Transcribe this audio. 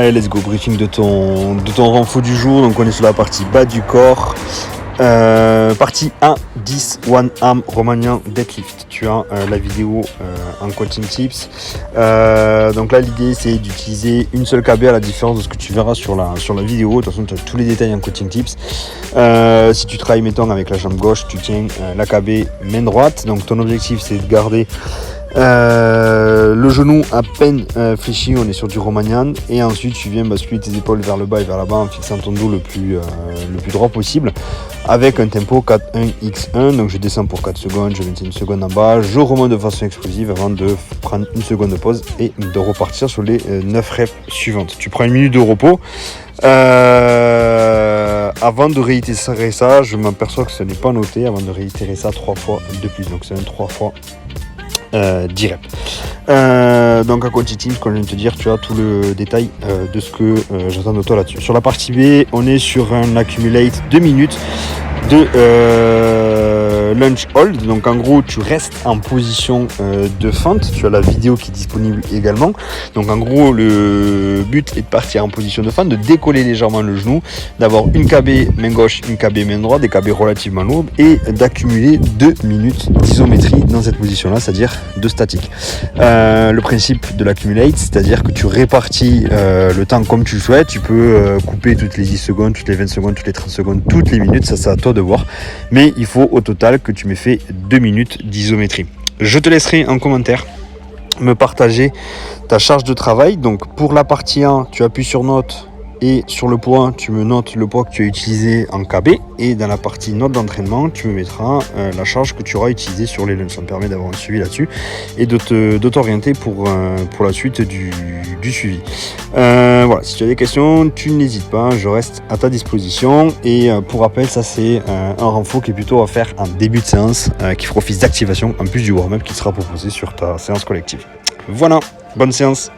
Allez, let's go, briefing de ton renfo du jour. Donc on est sur la partie bas du corps. Partie 1, 10 one arm Romanian deadlift. Tu as la vidéo en coaching tips. Donc là l'idée c'est d'utiliser une seule KB à la différence de ce que tu verras sur la vidéo. De toute façon tu as tous les détails en coaching tips. Si tu travailles mettons avec la jambe gauche, tu tiens la KB main droite. Donc ton objectif c'est de garder le genou à peine fléchi, on est sur du Romanian, et ensuite tu viens basculer tes épaules vers le bas et vers là-bas en fixant ton dos le plus droit possible avec un tempo 4-1-X1. Donc je descends pour 4 secondes, je maintiens une seconde en bas, je remonte de façon explosive avant de prendre une seconde de pause et de repartir sur les 9 reps suivantes. Tu prends une minute de repos. Avant de réitérer ça, je m'aperçois que ce n'est pas noté, avant de réitérer ça 3 fois de plus, donc c'est un 3 fois 10 reps. Donc à coaching teams, comme je viens de te dire, tu as tout le détail de ce que j'attends de toi là-dessus. Sur la partie B, on est sur un accumulate 2 minutes de lunge hold. Donc en gros tu restes en position de fente. Tu as la vidéo qui est disponible également. Donc en gros le but est de partir en position de fente, de décoller légèrement le genou, d'avoir une KB main gauche, une KB main droite, des KB relativement lourdes, et d'accumuler 2 minutes d'isométrie dans cette position là, c'est-à-dire de statique. Le principe de l'accumulate, c'est-à-dire que tu répartis le temps comme tu le souhaites. Tu peux couper toutes les 10 secondes, toutes les 20 secondes, toutes les 30 secondes, toutes les minutes, ça c'est à toi de voir, mais il faut au total que tu m'aies fait 2 minutes d'isométrie. Je te laisserai en commentaire me partager ta charge de travail. Donc pour la partie 1, tu appuies sur note et sur le poids, tu me notes le poids que tu as utilisé en KB, et dans la partie note d'entraînement, tu me mettras la charge que tu auras utilisée sur les lunges. Ça me permet d'avoir un suivi là-dessus et de t'orienter pour la suite du suivi. Voilà, si tu as des questions, tu n'hésites pas, je reste à ta disposition. Et pour rappel, ça c'est un renfort qui est plutôt à faire en début de séance, qui fera office d'activation en plus du warm-up qui sera proposé sur ta séance collective. Voilà, bonne séance.